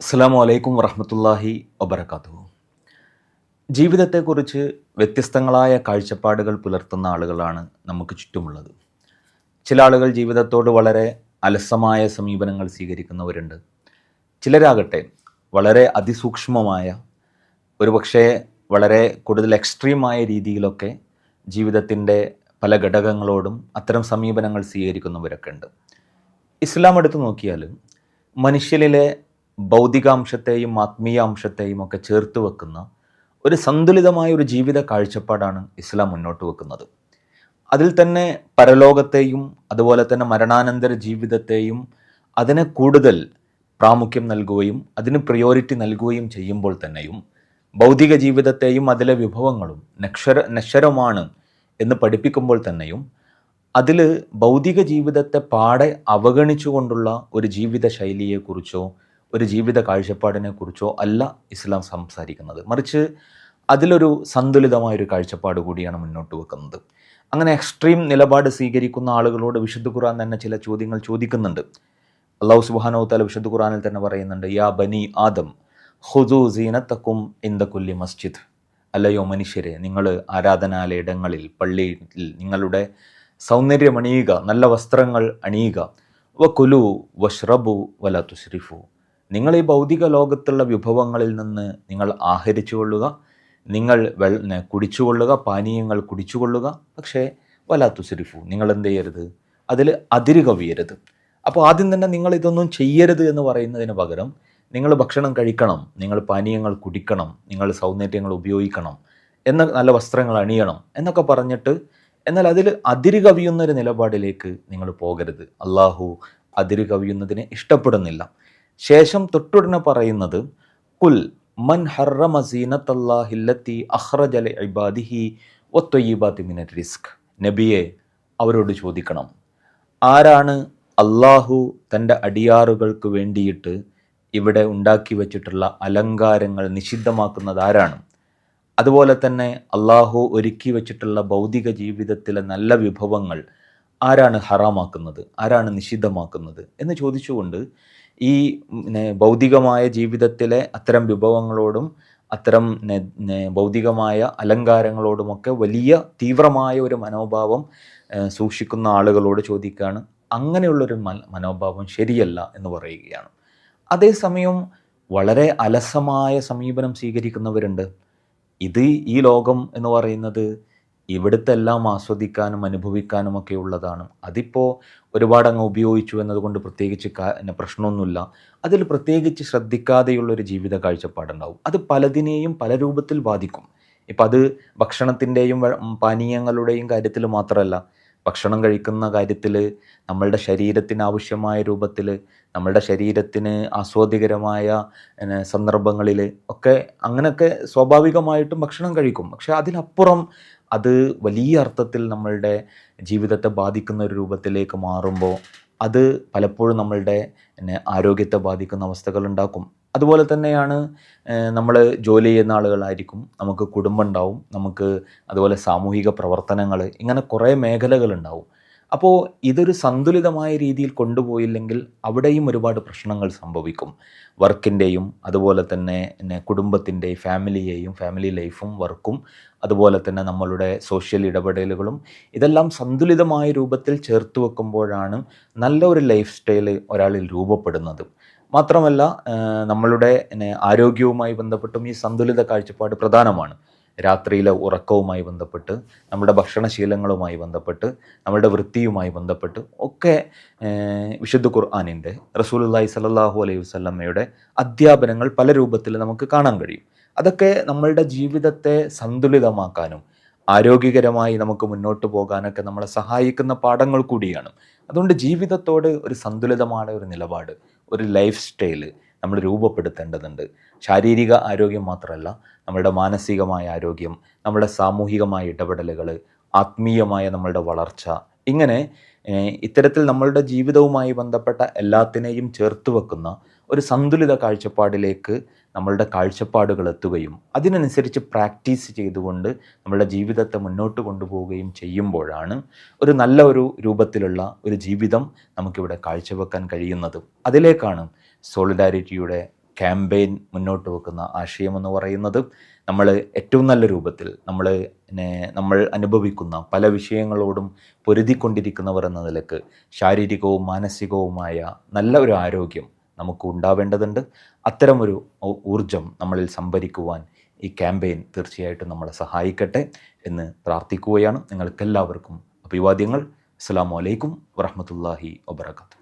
അസ്സലാമു അലൈക്കും വറഹ്മത്തുള്ളാഹി വബറകാതുഹു. ജീവിതത്തെക്കുറിച്ച് വ്യത്യസ്തങ്ങളായ കാഴ്ചപ്പാടുകൾ പുലർത്തുന്ന ആളുകളാണ് നമുക്ക് ചുറ്റുമുള്ളത്. ചില ആളുകൾ ജീവിതത്തോട് വളരെ അലസമായ സമീപനങ്ങൾ സ്വീകരിക്കുന്നവരുണ്ട്. ചിലരാകട്ടെ വളരെ അതിസൂക്ഷ്മമായ, ഒരുപക്ഷേ വളരെ കൂടുതൽ എക്സ്ട്രീമായ രീതിയിലൊക്കെ ജീവിതത്തിൻ്റെ പല ഘടകങ്ങളോടും അത്തരം സമീപനങ്ങൾ സ്വീകരിക്കുന്നവരൊക്കെ ഉണ്ട്. ഇസ്ലാം എടുത്തു നോക്കിയാൽ മനുഷ്യരിലെ ഭൗതികാംശത്തെയും ആത്മീയാംശത്തെയും ഒക്കെ ചേർത്ത് വെക്കുന്ന ഒരു സന്തുലിതമായ ഒരു ജീവിത കാഴ്ചപ്പാടാണ് ഇസ്ലാം മുന്നോട്ട് വെക്കുന്നത്. അതിൽ തന്നെ പരലോകത്തെയും അതുപോലെ തന്നെ മരണാനന്തര ജീവിതത്തെയും അതിനെ കൂടുതൽ പ്രാമുഖ്യം നൽകുകയും അതിന് പ്രയോറിറ്റി നൽകുകയും ചെയ്യുമ്പോൾ തന്നെയും ഭൗതിക ജീവിതത്തെയും അതിലെ വിഭവങ്ങളും നശ്വരമാണ് എന്ന് പഠിപ്പിക്കുമ്പോൾ തന്നെയും അതിൽ ഭൗതിക ജീവിതത്തെ പാടെ അവഗണിച്ചുകൊണ്ടുള്ള ഒരു ജീവിത ശൈലിയെക്കുറിച്ചോ ഒരു ജീവിത കാഴ്ചപ്പാടിനെക്കുറിച്ചോ അല്ല ഇസ്ലാം സംസാരിക്കുന്നത്. മറിച്ച് അതിലൊരു സന്തുലിതമായൊരു കാഴ്ചപ്പാട് കൂടിയാണ് മുന്നോട്ട് വെക്കുന്നത്. അങ്ങനെ എക്സ്ട്രീം നിലപാട് സ്വീകരിക്കുന്ന ആളുകളോട് വിശുദ്ധ ഖുർആൻ തന്നെ ചില ചോദ്യങ്ങൾ ചോദിക്കുന്നുണ്ട്. അല്ലാഹു സുബ്ഹാനഹു വ തആല വിശുദ്ധ ഖുർആനിൽ തന്നെ പറയുന്നുണ്ട്, യാ ബനി ആദം ഖുദൂ സീനത്തക്കും ഇൻദ കുല്ലി മസ്ജിദ്. അല്ലയോ മനുഷ്യരെ, നിങ്ങൾ ആരാധനാലയങ്ങളിൽ പള്ളിയിൽ നിങ്ങളുടെ സൗന്ദര്യമണിയുക, നല്ല വസ്ത്രങ്ങൾ അണിയുക. വകുലു വഷ്റബു വല തുസ്രിഫു. നിങ്ങൾ ഈ ഭൗതിക ലോകത്തുള്ള വിഭവങ്ങളിൽ നിന്ന് നിങ്ങൾ ആഹരിച്ചു കൊള്ളുക, നിങ്ങൾ കുടിച്ചുകൊള്ളുക, പാനീയങ്ങൾ കുടിച്ചുകൊള്ളുക. പക്ഷേ വല തുസ്രിഫു, നിങ്ങൾ എന്ത് ചെയ്യരുത്, അതിൽ അതിര് കവിയരുത്. അപ്പോൾ ആദ്യം തന്നെ നിങ്ങൾ ഇതൊന്നും ചെയ്യരുത് എന്ന് പറയുന്നതിന് പകരം നിങ്ങൾ ഭക്ഷണം കഴിക്കണം, നിങ്ങൾ പാനീയങ്ങൾ കുടിക്കണം, നിങ്ങൾ സൗന്ദര്യങ്ങൾ ഉപയോഗിക്കണം, നല്ല വസ്ത്രങ്ങൾ അണിയണം എന്നൊക്കെ പറഞ്ഞിട്ട്, എന്നാൽ അതിൽ അതിര് കവിയുന്നൊരു നിലപാടിലേക്ക് നിങ്ങൾ പോകരുത്. അള്ളാഹു അതിര് കവിയുന്നതിനെ ഇഷ്ടപ്പെടുന്നില്ല. ശേഷം തൊട്ടുടനെ പറയുന്നത്, കുൽ മൻ ഹറമ സീനത്തല്ലാഹില്ലത്തി അഖ്റജ ലിഇബാദിഹി വത്വയ്യിബാതി മിനർ റിസ്ക്. നബിയെ, അവരോട് ചോദിക്കണം, ആരാണ് അള്ളാഹു തൻ്റെ അടിയാറുകൾക്ക് വേണ്ടിയിട്ട് ഇവിടെ ഉണ്ടാക്കി വച്ചിട്ടുള്ള അലങ്കാരങ്ങൾ നിഷിദ്ധമാക്കുന്നത് ആരാണ്? അതുപോലെ തന്നെ അള്ളാഹു ഒരുക്കി വച്ചിട്ടുള്ള ഭൗതിക ജീവിതത്തിലെ നല്ല വിഭവങ്ങൾ ആരാണ് ഹറാമാക്കുന്നത്, ആരാണ് നിഷിദ്ധമാക്കുന്നത് എന്ന് ചോദിച്ചുകൊണ്ട് ഈ ഭൗതികമായ ജീവിതത്തിലെ അത്തരം വിഭവങ്ങളോടും അത്തരം ഭൗതികമായ അലങ്കാരങ്ങളോടുമൊക്കെ വലിയ തീവ്രമായ ഒരു മനോഭാവം സൂക്ഷിക്കുന്ന ആളുകളോട് ചോദിക്കുകയാണ്. അങ്ങനെയുള്ളൊരു മനോഭാവം ശരിയല്ല എന്ന് പറയുകയാണ്. അതേസമയം വളരെ അലസമായ സമീപനം സ്വീകരിക്കുന്നവരുണ്ട്. ഈ ലോകം എന്ന് പറയുന്നത് ഇവിടുത്തെ എല്ലാം ആസ്വദിക്കാനും അനുഭവിക്കാനും ഒക്കെ ഉള്ളതാണ്. അതിപ്പോൾ ഒരുപാട് അങ്ങ് ഉപയോഗിച്ചു എന്നതുകൊണ്ട് പ്രത്യേകിച്ച് പ്രശ്നമൊന്നുമില്ല. അതിൽ പ്രത്യേകിച്ച് ശ്രദ്ധിക്കാതെയുള്ളൊരു ജീവിത കാഴ്ചപ്പാടുണ്ടാവും. അത് പലതിനെയും പല രൂപത്തിൽ ബാധിക്കും. ഇപ്പം അത് ഭക്ഷണത്തിൻ്റെയും പാനീയങ്ങളുടെയും കാര്യത്തിൽ മാത്രമല്ല, ഭക്ഷണം കഴിക്കുന്ന കാര്യത്തിൽ നമ്മളുടെ ശരീരത്തിന് ആവശ്യമായ രൂപത്തിൽ, നമ്മളുടെ ശരീരത്തിന് ആസ്വാദികരമായ സന്ദർഭങ്ങളിൽ ഒക്കെ അങ്ങനെയൊക്കെ സ്വാഭാവികമായിട്ടും ഭക്ഷണം കഴിക്കും. പക്ഷെ അതിനപ്പുറം അത് വലിയ അർത്ഥത്തിൽ നമ്മളുടെ ജീവിതത്തെ ബാധിക്കുന്ന ഒരു രൂപത്തിലേക്ക് മാറുമ്പോൾ അത് പലപ്പോഴും നമ്മളുടെ ആരോഗ്യത്തെ ബാധിക്കുന്ന അവസ്ഥകൾ ഉണ്ടാക്കും. അതുപോലെ തന്നെയാണ് നമ്മൾ ജോലി ചെയ്യുന്ന ആളുകളായിരിക്കും, നമുക്ക് കുടുംബം ഉണ്ടാവും, നമുക്ക് അതുപോലെ സാമൂഹിക പ്രവർത്തനങ്ങൾ, ഇങ്ങനെ കുറേ മേഖലകളുണ്ടാവും. അപ്പോൾ ഇതൊരു സന്തുലിതമായ രീതിയിൽ കൊണ്ടുപോയില്ലെങ്കിൽ അവിടെയും ഒരുപാട് പ്രശ്നങ്ങൾ സംഭവിക്കും. വർക്കിൻ്റെയും അതുപോലെ തന്നെ കുടുംബത്തിൻ്റെയും ഫാമിലി ലൈഫും വർക്കും അതുപോലെ തന്നെ നമ്മളുടെ സോഷ്യൽ ഇടപെടലുകളും ഇതെല്ലാം സന്തുലിതമായ രൂപത്തിൽ ചേർത്ത് വെക്കുമ്പോഴാണ് നല്ല ഒരു ലൈഫ് സ്റ്റൈല് ഒരാളിൽ രൂപപ്പെടുന്നത്. മാത്രമല്ല നമ്മളുടെ ആരോഗ്യവുമായി ബന്ധപ്പെട്ടും ഈ സന്തുലിത കാഴ്ചപ്പാട് പ്രധാനമാണ്. രാത്രിയിലെ ഉറക്കവുമായി ബന്ധപ്പെട്ട്, നമ്മുടെ ഭക്ഷണശീലങ്ങളുമായി ബന്ധപ്പെട്ട്, നമ്മുടെ വൃത്തിയുമായി ബന്ധപ്പെട്ട് ഒക്കെ വിശുദ്ധ ഖുർആനിൻ്റെ റസൂലുള്ളാഹി സ്വല്ലല്ലാഹു അലൈഹി വസല്ലമയുടെ അധ്യാപനങ്ങൾ പല രൂപത്തിൽ നമുക്ക് കാണാൻ കഴിയും. അതൊക്കെ നമ്മളുടെ ജീവിതത്തെ സന്തുലിതമാക്കാനും ആരോഗ്യകരമായി നമുക്ക് മുന്നോട്ട് പോകാനൊക്കെ നമ്മളെ സഹായിക്കുന്ന പാഠങ്ങൾ കൂടിയാണ്. അതുകൊണ്ട് ജീവിതത്തോട് ഒരു സന്തുലിതമായ ഒരു നിലപാട്, ഒരു ലൈഫ് സ്റ്റൈല് നമ്മൾ രൂപപ്പെടുത്തേണ്ടതുണ്ട്. ശാരീരിക ആരോഗ്യം മാത്രമല്ല, നമ്മുടെ മാനസികമായ ആരോഗ്യം, നമ്മുടെ സാമൂഹികമായ ഇടപെടലുകൾ, ആത്മീയമായ നമ്മളുടെ വളർച്ച, ഇങ്ങനെ ഇത്തരത്തിൽ നമ്മളുടെ ജീവിതവുമായി ബന്ധപ്പെട്ട എല്ലാത്തിനെയും ചേർത്ത് വെക്കുന്ന ഒരു സന്തുലിത കാഴ്ചപ്പാടിലേക്ക് നമ്മളുടെ കാഴ്ചപ്പാടുകൾ എത്തുകയും അതിനനുസരിച്ച് പ്രാക്ടീസ് ചെയ്തുകൊണ്ട് നമ്മളുടെ ജീവിതത്തെ മുന്നോട്ട് കൊണ്ടുപോവുകയും ചെയ്യുമ്പോഴാണ് ഒരു നല്ല ഒരു രൂപത്തിലുള്ള ഒരു ജീവിതം നമുക്കിവിടെ കാഴ്ചവെക്കാൻ കഴിയുന്നത്. അതിലേക്കാണ് സോളിഡാരിറ്റിയുടെ ക്യാമ്പയിൻ മുന്നോട്ട് വെക്കുന്ന ആശയമെന്ന് പറയുന്നത് നമ്മൾ ഏറ്റവും നല്ല രൂപത്തിൽ നമ്മൾ അനുഭവിക്കുന്ന പല വിഷയങ്ങളോടും പൊരുതിക്കൊണ്ടിരിക്കുന്നവർ എന്ന നിലക്ക് ശാരീരികവും മാനസികവുമായ നല്ല ഒരു ആരോഗ്യം നമുക്ക് ഉണ്ടാവേണ്ടതുണ്ട്. അത്തരമൊരു ഊർജം നമ്മളിൽ സംഭരിക്കുവാൻ ഈ ക്യാമ്പയിൻ തീർച്ചയായിട്ടും നമ്മളെ സഹായിക്കട്ടെ എന്ന് പ്രാർത്ഥിക്കുകയാണ്. നിങ്ങൾക്കെല്ലാവർക്കും അഭിവാദ്യങ്ങൾ. അസ്സലാമു അലൈക്കും വറഹ്മത്തുള്ളാഹി വബറകാതുഹു.